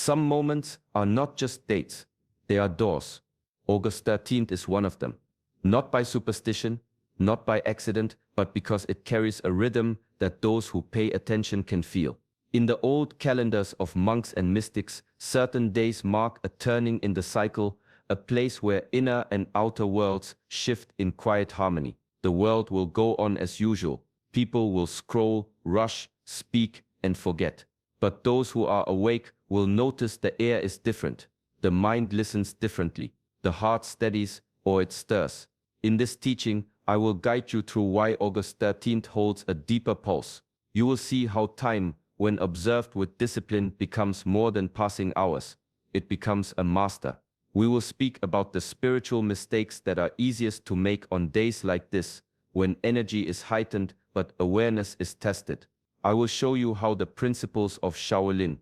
Some moments are not just dates, they are doors. August 13th is one of them. Not by superstition, not by accident, but because it carries a rhythm that those who pay attention can feel. In the old calendars of monks and mystics, certain days mark a turning in the cycle, a place where inner and outer worlds shift in quiet harmony. The world will go on as usual. People will scroll, rush, speak, and forget. But those who are awake will notice the air is different. The mind listens differently. The heart steadies or it stirs. In this teaching, I will guide you through why August 13th holds a deeper pulse. You will see how time, when observed with discipline, becomes more than passing hours. It becomes a master. We will speak about the spiritual mistakes that are easiest to make on days like this, when energy is heightened but awareness is tested. I will show you how the principles of Shaolin,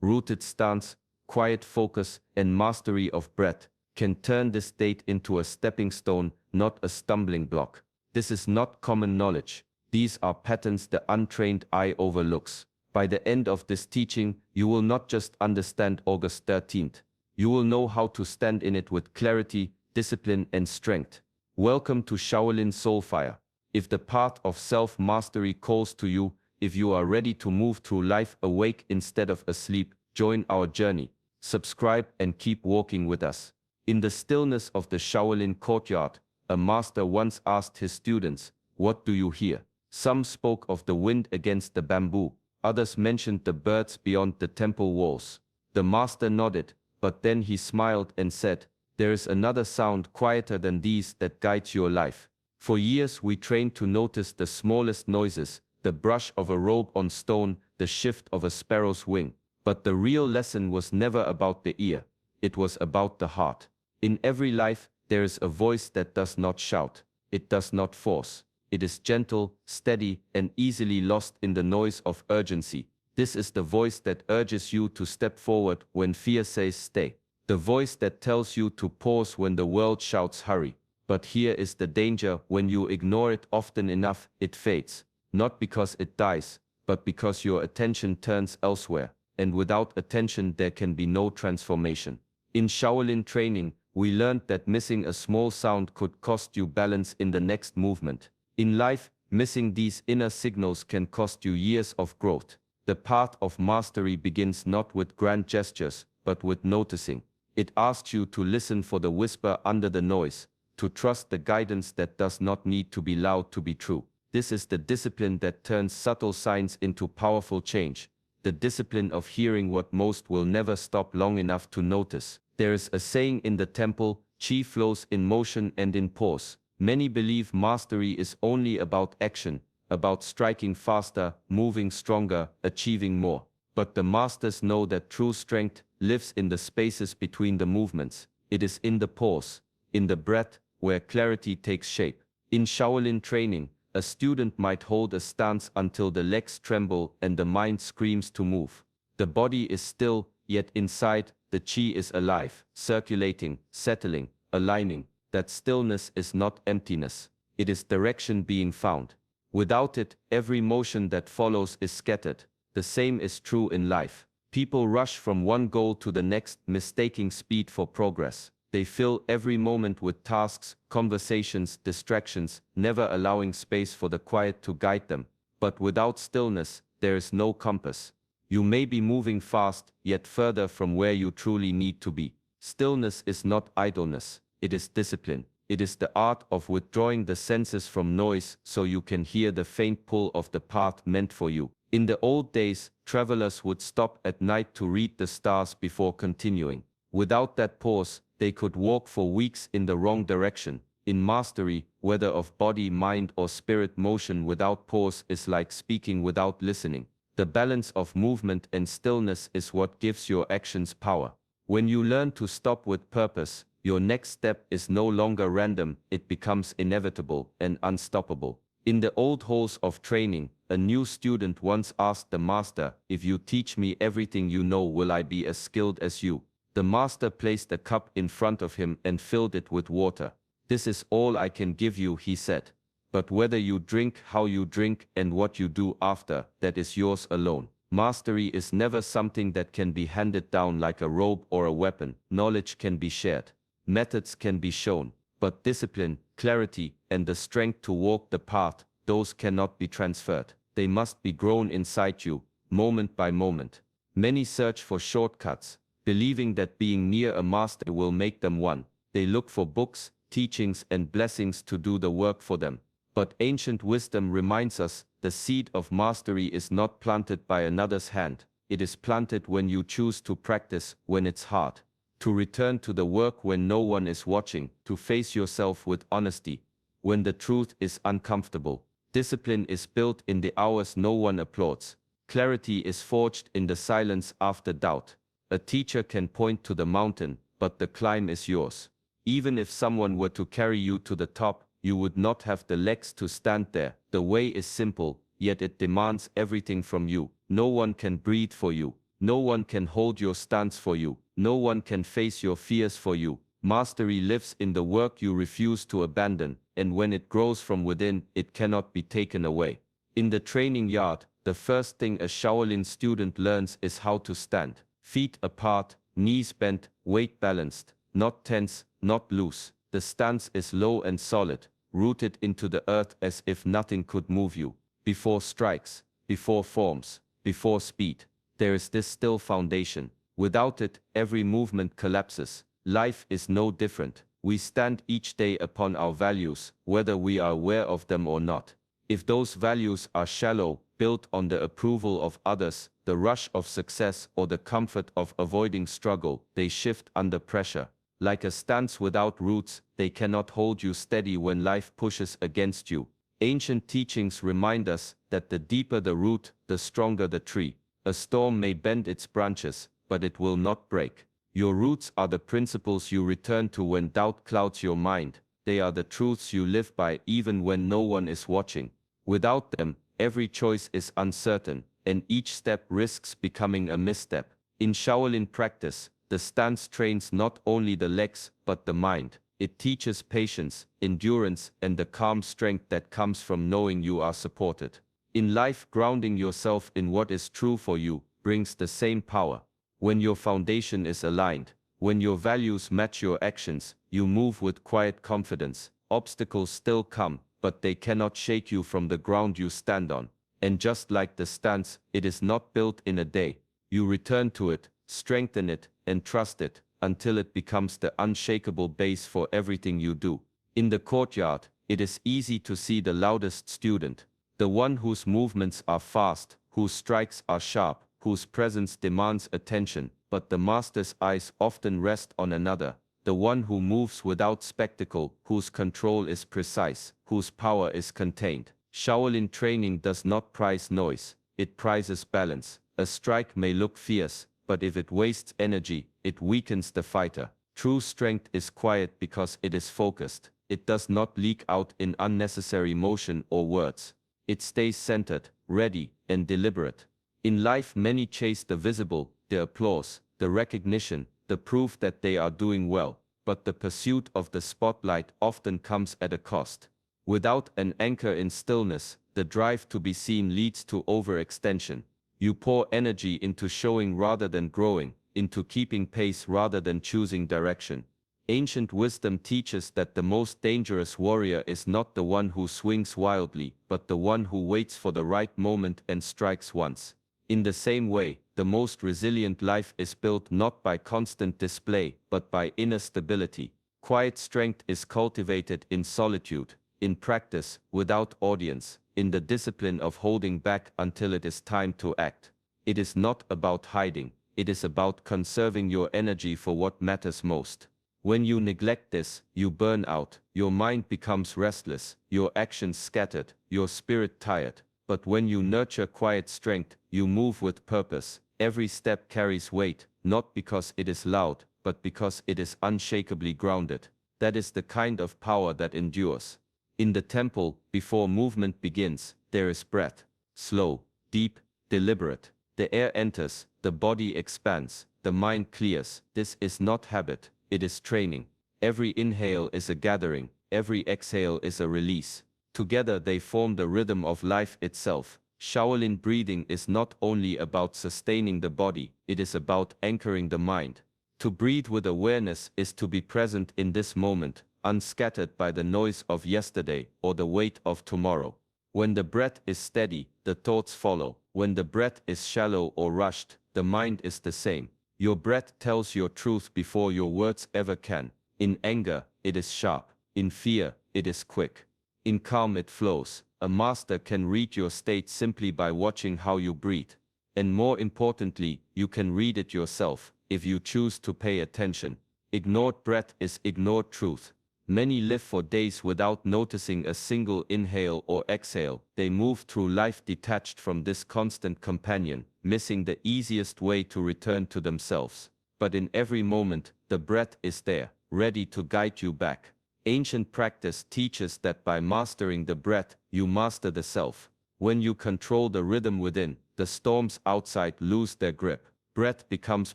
rooted stance, quiet focus, and mastery of breath, can turn this state into a stepping stone, not a stumbling block. This is not common knowledge. These are patterns the untrained eye overlooks. By the end of this teaching, you will not just understand August 13th. You will know how to stand in it with clarity, discipline, and strength. Welcome to Shaolin Soulfire. If the path of self-mastery calls to you, if you are ready to move through life awake instead of asleep, join our journey. Subscribe and keep walking with us. In the stillness of the Shaolin courtyard, a master once asked his students, "What do you hear?" Some spoke of the wind against the bamboo. Others mentioned the birds beyond the temple walls. The master nodded, but then he smiled and said, "There is another sound quieter than these that guides your life." For years we trained to notice the smallest noises, the brush of a robe on stone, the shift of a sparrow's wing. But the real lesson was never about the ear. It was about the heart. In every life, there is a voice that does not shout. It does not force. It is gentle, steady, and easily lost in the noise of urgency. This is the voice that urges you to step forward when fear says stay. The voice that tells you to pause when the world shouts hurry. But here is the danger: when you ignore it often enough, it fades. Not because it dies, but because your attention turns elsewhere. And without attention there can be no transformation. In Shaolin training, we learned that missing a small sound could cost you balance in the next movement. In life, missing these inner signals can cost you years of growth. The path of mastery begins not with grand gestures, but with noticing. It asks you to listen for the whisper under the noise, to trust the guidance that does not need to be loud to be true. This is the discipline that turns subtle signs into powerful change. The discipline of hearing what most will never stop long enough to notice. There is a saying in the temple, "Qi flows in motion and in pause." Many believe mastery is only about action, about striking faster, moving stronger, achieving more. But the masters know that true strength lives in the spaces between the movements. It is in the pause, in the breath, where clarity takes shape. In Shaolin training, a student might hold a stance until the legs tremble and the mind screams to move. The body is still, yet inside, the qi is alive, circulating, settling, aligning. That stillness is not emptiness. It is direction being found. Without it, every motion that follows is scattered. The same is true in life. People rush from one goal to the next, mistaking speed for progress. They fill every moment with tasks, conversations, distractions, never allowing space for the quiet to guide them. But without stillness, there is no compass. You may be moving fast, yet further from where you truly need to be. Stillness is not idleness. It is discipline. It is the art of withdrawing the senses from noise so you can hear the faint pull of the path meant for you. In the old days, travelers would stop at night to read the stars before continuing. Without that pause, they could walk for weeks in the wrong direction. In mastery, whether of body, mind, or spirit, motion without pause is like speaking without listening. The balance of movement and stillness is what gives your actions power. When you learn to stop with purpose, your next step is no longer random, it becomes inevitable and unstoppable. In the old halls of training, a new student once asked the master, "If you teach me everything you know, will I be as skilled as you?" The master placed a cup in front of him and filled it with water. "This is all I can give you," he said. "But whether you drink, how you drink, and what you do after, that is yours alone." Mastery is never something that can be handed down like a robe or a weapon. Knowledge can be shared. Methods can be shown. But discipline, clarity, and the strength to walk the path, those cannot be transferred. They must be grown inside you, moment by moment. Many search for shortcuts, believing that being near a master will make them one. They look for books, teachings, and blessings to do the work for them. But ancient wisdom reminds us, the seed of mastery is not planted by another's hand. It is planted when you choose to practice when it's hard, to return to the work when no one is watching, to face yourself with honesty when the truth is uncomfortable. Discipline is built in the hours no one applauds. Clarity is forged in the silence after doubt. A teacher can point to the mountain, but the climb is yours. Even if someone were to carry you to the top, you would not have the legs to stand there. The way is simple, yet it demands everything from you. No one can breathe for you. No one can hold your stance for you. No one can face your fears for you. Mastery lives in the work you refuse to abandon, and when it grows from within, it cannot be taken away. In the training yard, the first thing a Shaolin student learns is how to stand. Feet apart, knees bent, weight balanced, not tense, not loose. The stance is low and solid, rooted into the earth as if nothing could move you. Before strikes, before forms, before speed, there is this still foundation. Without it, every movement collapses. Life is no different. We stand each day upon our values, whether we are aware of them or not. If those values are shallow, built on the approval of others, the rush of success, or the comfort of avoiding struggle, they shift under pressure. Like a stance without roots, they cannot hold you steady when life pushes against you. Ancient teachings remind us that the deeper the root, the stronger the tree. A storm may bend its branches, but it will not break. Your roots are the principles you return to when doubt clouds your mind. They are the truths you live by even when no one is watching. Without them, every choice is uncertain, and each step risks becoming a misstep. In Shaolin practice, the stance trains not only the legs, but the mind. It teaches patience, endurance, and the calm strength that comes from knowing you are supported. In life, grounding yourself in what is true for you brings the same power. When your foundation is aligned, when your values match your actions, you move with quiet confidence. Obstacles still come, but they cannot shake you from the ground you stand on. And just like the stance, it is not built in a day. You return to it, strengthen it, and trust it, until it becomes the unshakable base for everything you do. In the courtyard, it is easy to see the loudest student, the one whose movements are fast, whose strikes are sharp, whose presence demands attention, but the master's eyes often rest on another, the one who moves without spectacle, whose control is precise, whose power is contained. Shaolin training does not prize noise, it prizes balance. A strike may look fierce, but if it wastes energy, it weakens the fighter. True strength is quiet because it is focused. It does not leak out in unnecessary motion or words. It stays centered, ready, and deliberate. In life, many chase the visible, the applause, the recognition, the proof that they are doing well, but the pursuit of the spotlight often comes at a cost. Without an anchor in stillness, the drive to be seen leads to overextension. You pour energy into showing rather than growing, into keeping pace rather than choosing direction. Ancient wisdom teaches that the most dangerous warrior is not the one who swings wildly, but the one who waits for the right moment and strikes once. In the same way, the most resilient life is built not by constant display, but by inner stability. Quiet strength is cultivated in solitude, in practice, without audience, in the discipline of holding back until it is time to act. It is not about hiding, it is about conserving your energy for what matters most. When you neglect this, you burn out, your mind becomes restless, your actions scattered, your spirit tired. But when you nurture quiet strength, you move with purpose. Every step carries weight, not because it is loud, but because it is unshakably grounded. That is the kind of power that endures. In the temple, before movement begins, there is breath. Slow, deep, deliberate. The air enters, the body expands, the mind clears. This is not habit, it is training. Every inhale is a gathering, every exhale is a release. Together they form the rhythm of life itself. Shaolin breathing is not only about sustaining the body, it is about anchoring the mind. To breathe with awareness is to be present in this moment, unscattered by the noise of yesterday or the weight of tomorrow. When the breath is steady, the thoughts follow. When the breath is shallow or rushed, the mind is the same. Your breath tells your truth before your words ever can. In anger, it is sharp. In fear, it is quick. In calm, it flows. A master can read your state simply by watching how you breathe. And more importantly, you can read it yourself, if you choose to pay attention. Ignored breath is ignored truth. Many live for days without noticing a single inhale or exhale. They move through life detached from this constant companion, missing the easiest way to return to themselves. But in every moment, the breath is there, ready to guide you back. Ancient practice teaches that by mastering the breath, you master the self. When you control the rhythm within, the storms outside lose their grip. Breath becomes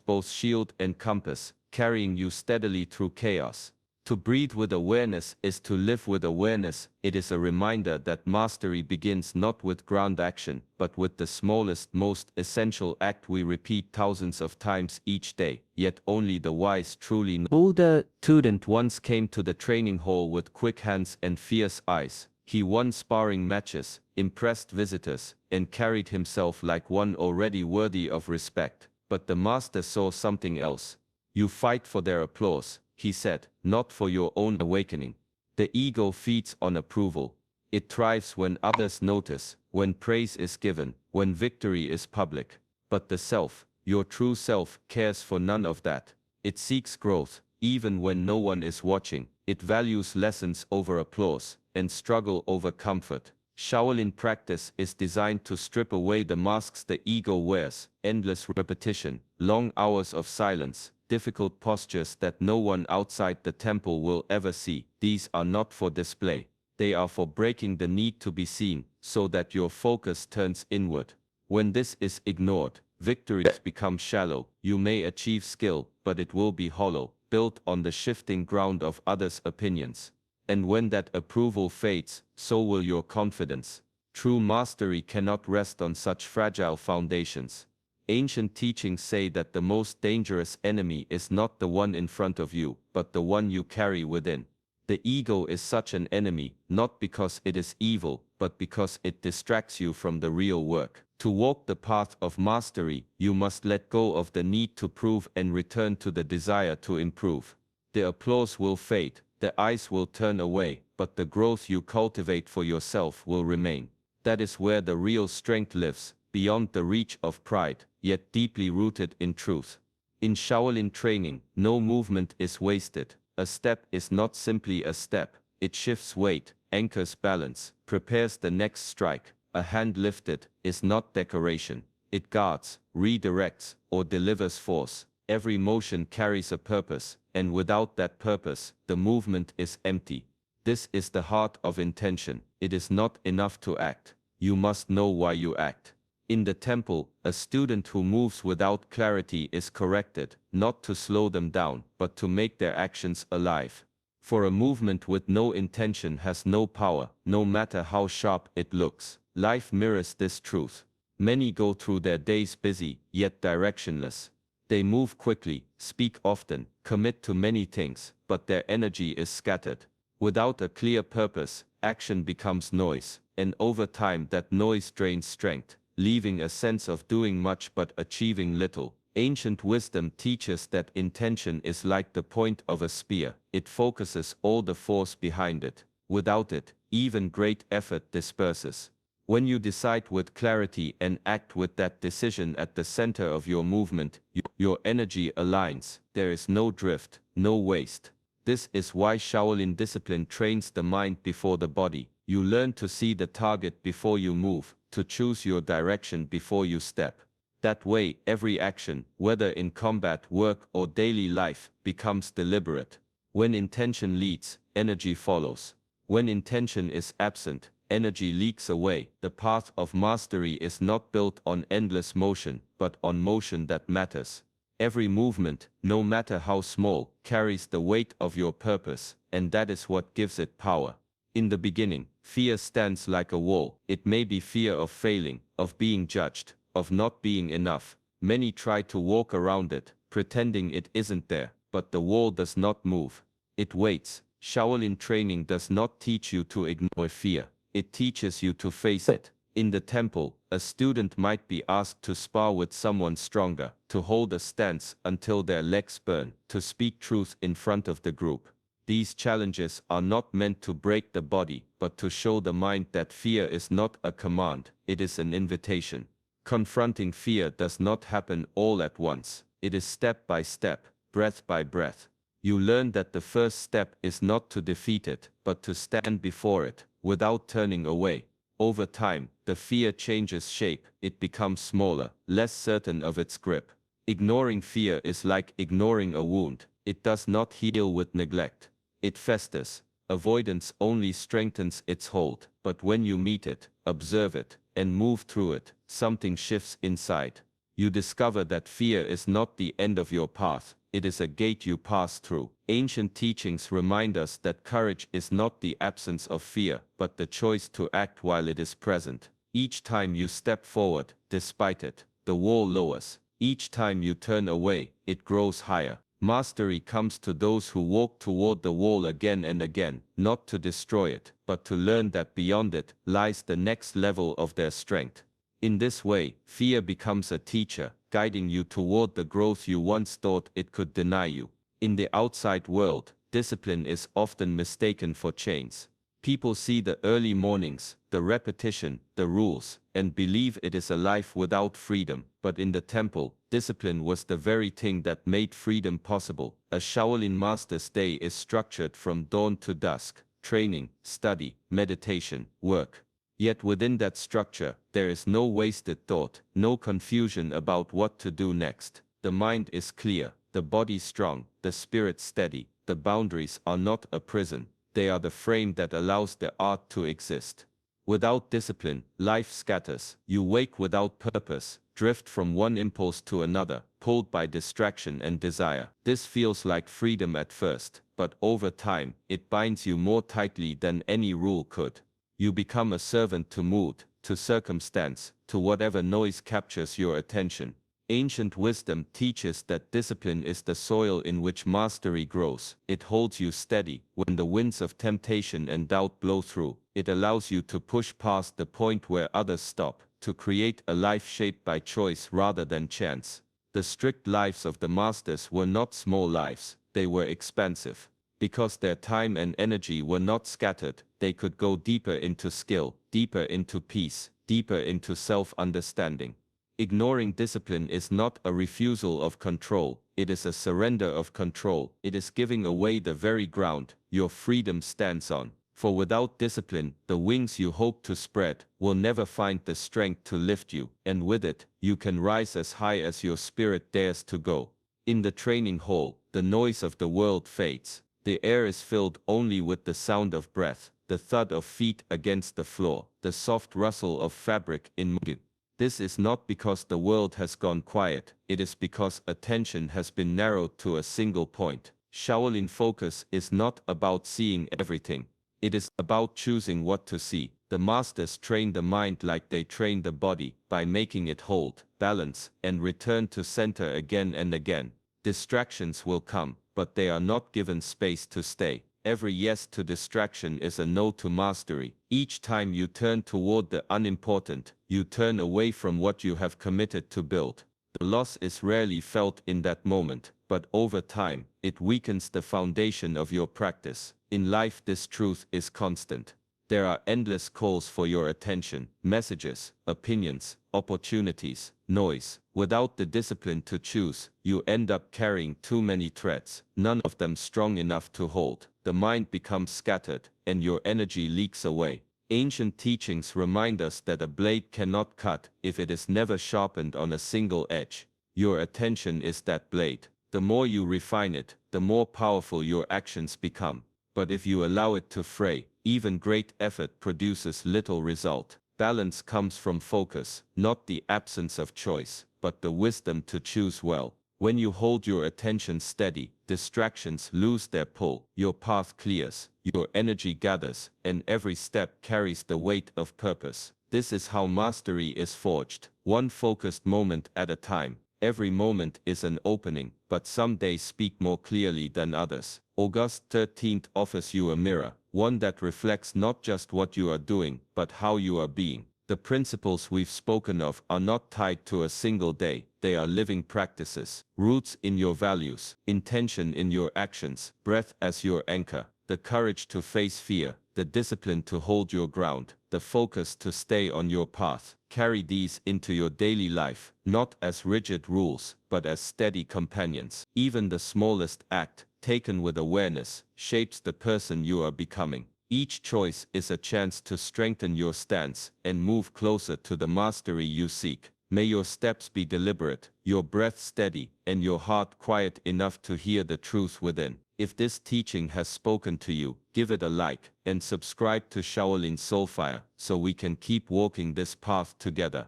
both shield and compass, carrying you steadily through chaos. To breathe with awareness is to live with awareness. It is a reminder that mastery begins not with grand action, but with the smallest, most essential act we repeat thousands of times each day, yet only the wise truly know. Buddha student once came to the training hall with quick hands and fierce eyes. He won sparring matches, impressed visitors, and carried himself like one already worthy of respect. But the master saw something else. You fight for their applause, he said, not for your own awakening. The ego feeds on approval. It thrives when others notice, when praise is given, when victory is public. But the self, your true self, cares for none of that. It seeks growth, even when no one is watching. It values lessons over applause, and struggle over comfort. Shaolin practice is designed to strip away the masks the ego wears: endless repetition, long hours of silence, difficult postures that no one outside the temple will ever see. These are not for display. They are for breaking the need to be seen, so that your focus turns inward. When this is ignored, victories become shallow. You may achieve skill, but it will be hollow, built on the shifting ground of others' opinions. And when that approval fades, so will your confidence. True mastery cannot rest on such fragile foundations. Ancient teachings say that the most dangerous enemy is not the one in front of you, but the one you carry within. The ego is such an enemy, not because it is evil, but because it distracts you from the real work. To walk the path of mastery, you must let go of the need to prove and return to the desire to improve. The applause will fade, the eyes will turn away, but the growth you cultivate for yourself will remain. That is where the real strength lives, beyond the reach of pride, yet deeply rooted in truth. In Shaolin training, no movement is wasted. A step is not simply a step. It shifts weight, anchors balance, prepares the next strike. A hand lifted is not decoration. It guards, redirects, or delivers force. Every motion carries a purpose, and without that purpose, the movement is empty. This is the heart of intention. It is not enough to act. You must know why you act. In the temple, a student who moves without clarity is corrected, not to slow them down, but to make their actions alive. For a movement with no intention has no power, no matter how sharp it looks. Life mirrors this truth. Many go through their days busy, yet directionless. They move quickly, speak often, commit to many things, but their energy is scattered. Without a clear purpose, action becomes noise, and over time that noise drains strength, leaving a sense of doing much but achieving little. Ancient wisdom teaches that intention is like the point of a spear. It focuses all the force behind it. Without it, even great effort disperses. When you decide with clarity and act with that decision at the center of your movement, your energy aligns. There is no drift, no waste. This is why Shaolin discipline trains the mind before the body. You learn to see the target before you move, to choose your direction before you step. That way, every action, whether in combat, work, or daily life, becomes deliberate. When intention leads, energy follows. When intention is absent, energy leaks away. The path of mastery is not built on endless motion, but on motion that matters. Every movement, no matter how small, carries the weight of your purpose, and that is what gives it power. In the beginning, fear stands like a wall. It may be fear of failing, of being judged, of not being enough. Many try to walk around it, pretending it isn't there, but the wall does not move. It waits. Shaolin training does not teach you to ignore fear. It teaches you to face it. In the temple, a student might be asked to spar with someone stronger, to hold a stance until their legs burn, to speak truth in front of the group. These challenges are not meant to break the body, but to show the mind that fear is not a command, it is an invitation. Confronting fear does not happen all at once. It is step by step, breath by breath. You learn that the first step is not to defeat it, but to stand before it, without turning away. Over time, the fear changes shape, it becomes smaller, less certain of its grip. Ignoring fear is like ignoring a wound. It does not heal with neglect. It festers. Avoidance only strengthens its hold, but when you meet it, observe it, and move through it, something shifts inside. You discover that fear is not the end of your path, it is a gate you pass through. Ancient teachings remind us that courage is not the absence of fear, but the choice to act while it is present. Each time you step forward, despite it, the wall lowers. Each time you turn away, it grows higher. Mastery comes to those who walk toward the wall again and again, not to destroy it, but to learn that beyond it lies the next level of their strength. In this way, fear becomes a teacher, guiding you toward the growth you once thought it could deny you. In the outside world, discipline is often mistaken for chains. People see the early mornings, the repetition, the rules, and believe it is a life without freedom. But in the temple, discipline was the very thing that made freedom possible. A Shaolin master's day is structured from dawn to dusk: training, study, meditation, work. Yet within that structure, there is no wasted thought, no confusion about what to do next. The mind is clear, the body strong, the spirit steady. The boundaries are not a prison. They are the frame that allows the art to exist. Without discipline, life scatters. You wake without purpose, drift from one impulse to another, pulled by distraction and desire. This feels like freedom at first, but over time, it binds you more tightly than any rule could. You become a servant to mood, to circumstance, to whatever noise captures your attention. Ancient wisdom teaches that discipline is the soil in which mastery grows. It holds you steady when the winds of temptation and doubt blow through. It allows you to push past the point where others stop, to create a life shaped by choice rather than chance. The strict lives of the masters were not small lives, they were expansive. Because their time and energy were not scattered, they could go deeper into skill, deeper into peace, deeper into self-understanding. Ignoring discipline is not a refusal of control, it is a surrender of control. It is giving away the very ground your freedom stands on. For without discipline, the wings you hope to spread will never find the strength to lift you, and with it, you can rise as high as your spirit dares to go. In the training hall, the noise of the world fades. The air is filled only with the sound of breath, the thud of feet against the floor, the soft rustle of fabric in mud. This is not because the world has gone quiet, it is because attention has been narrowed to a single point. Shaolin focus is not about seeing everything. It is about choosing what to see. The masters train the mind like they train the body, by making it hold, balance, and return to center again and again. Distractions will come, but they are not given space to stay. Every yes to distraction is a no to mastery. Each time you turn toward the unimportant, you turn away from what you have committed to build. The loss is rarely felt in that moment, but over time, it weakens the foundation of your practice. In life, this truth is constant. There are endless calls for your attention, messages, opinions, opportunities, noise. Without the discipline to choose, you end up carrying too many threads, none of them strong enough to hold. The mind becomes scattered, and your energy leaks away. Ancient teachings remind us that a blade cannot cut if it is never sharpened on a single edge. Your attention is that blade. The more you refine it, the more powerful your actions become. But if you allow it to fray, even great effort produces little result. Balance comes from focus, not the absence of choice, but the wisdom to choose well. When you hold your attention steady, distractions lose their pull, your path clears, your energy gathers, and every step carries the weight of purpose. This is how mastery is forged, one focused moment at a time. Every moment is an opening, but some days speak more clearly than others. August 13th offers you a mirror, one that reflects not just what you are doing, but how you are being. The principles we've spoken of are not tied to a single day, they are living practices, roots in your values, intention in your actions, breath as your anchor, the courage to face fear, the discipline to hold your ground, the focus to stay on your path. Carry these into your daily life, not as rigid rules, but as steady companions. Even the smallest act, taken with awareness, shapes the person you are becoming. Each choice is a chance to strengthen your stance and move closer to the mastery you seek. May your steps be deliberate, your breath steady, and your heart quiet enough to hear the truth within. If this teaching has spoken to you, give it a like and subscribe to Shaolin Soulfire so we can keep walking this path together.